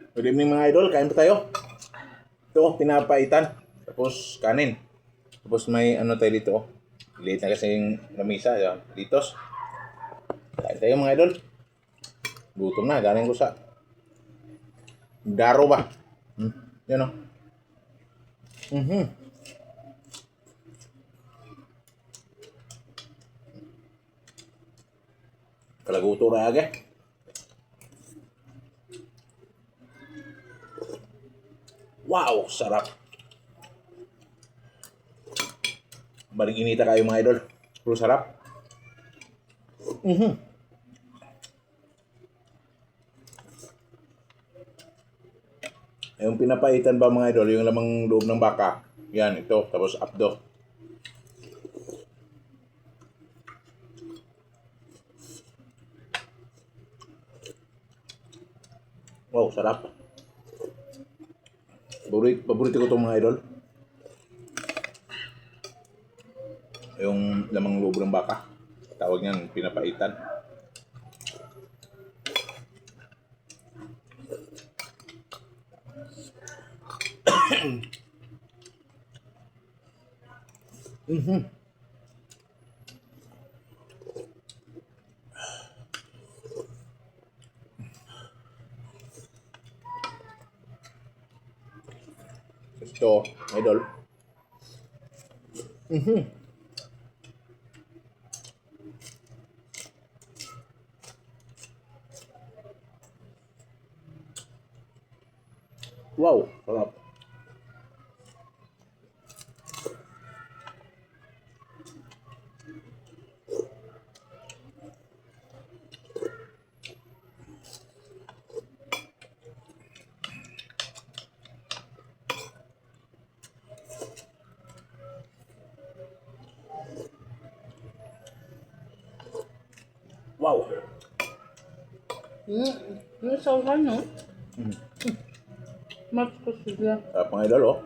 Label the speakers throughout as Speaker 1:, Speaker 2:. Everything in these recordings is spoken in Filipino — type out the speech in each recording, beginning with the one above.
Speaker 1: Good evening mga idol, kain pa tayo. Ito, pinapaitan. Tapos kanin. Tapos may ano tayo dito. Liit na kasi yung lamisa. Yan. Litos. Kain tayo mga idol. Gutom na, galing ko sa Daro ba? Yan o. Kalaguto na aga. Wow, sarap. Balik inita kayo mga idol. Puro sarap. Yung pinapaitan ba mga idol, yung lamang loob ng baka. Yan, ito. Tapos abdo. Wow, sarap. Paborito ko itong mga idol. Yung lamang loob ng baka. Tawag niyan, pinapaitan. Ito, idol. Wow, sarap. Wow.
Speaker 2: Yung sauhan, no? Mas ko sila.
Speaker 1: Sarap mga idol, oh.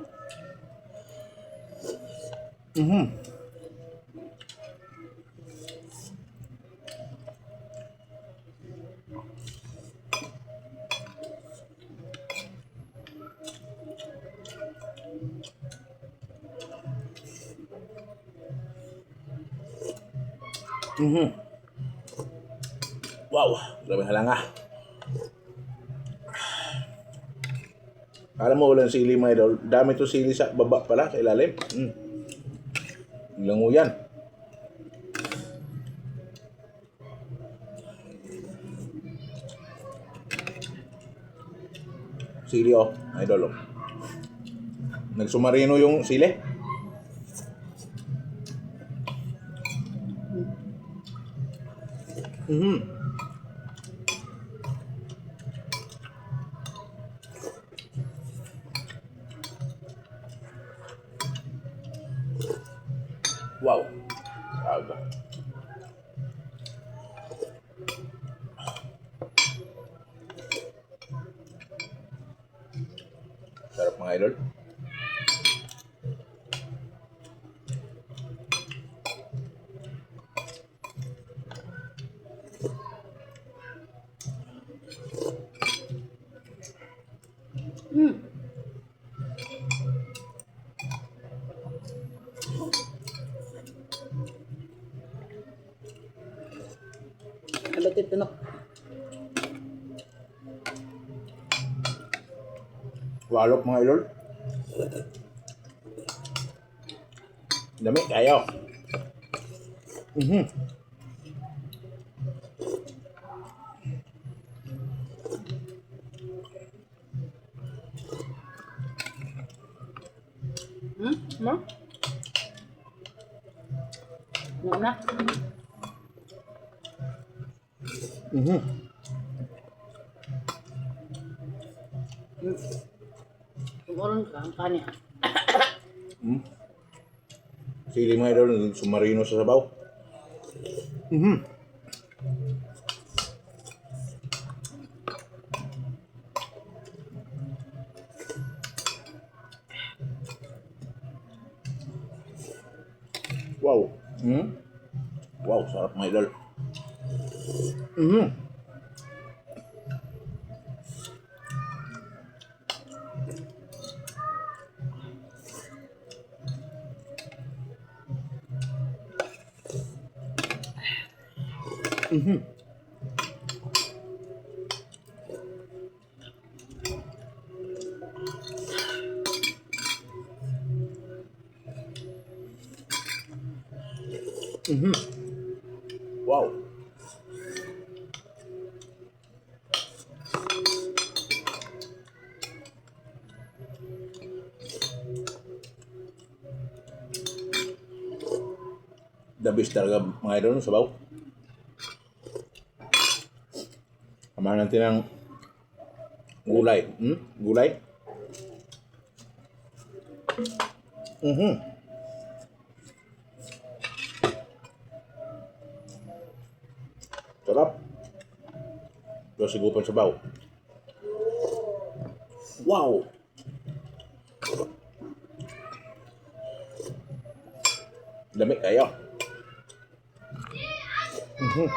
Speaker 1: Wow, grabe halanga. Alam mo, walang sili mga idol. Dami to sili sa baba pala, sa ilalim. Lango yan. Sili, oh, idol, oh. Nagsumarino yung sili. Wow. Aga. Sarap mga idol.
Speaker 2: Abatit tunok.
Speaker 1: Walop mga idol. Dami, kayo.
Speaker 2: Ma? Ano na? Siguro ka, ang kanya.
Speaker 1: Sili mga idol, sumarino sa sabaw. Wow. Wow, sarap mga idol. Mhm. Mhm. Wow. The best talaga mga idol sa sabaw. Kamahan natin ng gulay. Gulay. Mhm. Sarap. Ito sigupan sabaw. Wow. Dami kayo. Mhm.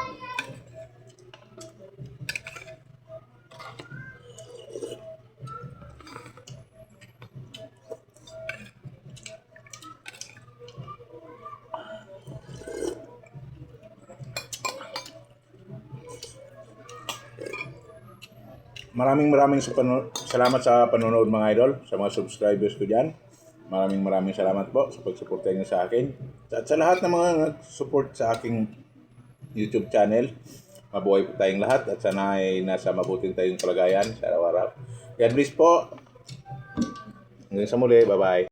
Speaker 1: Maraming salamat sa panonood mga idol, sa mga subscribers ko dyan. Maraming salamat po sa pagsuporta niyo sa akin. At sa lahat ng mga nag-support sa aking YouTube channel. Mabuhay po tayong lahat at sana ay nasa mabuting tayong kalagayan sa araw-araw. God bless po. Hanggang sa muli. Bye-bye.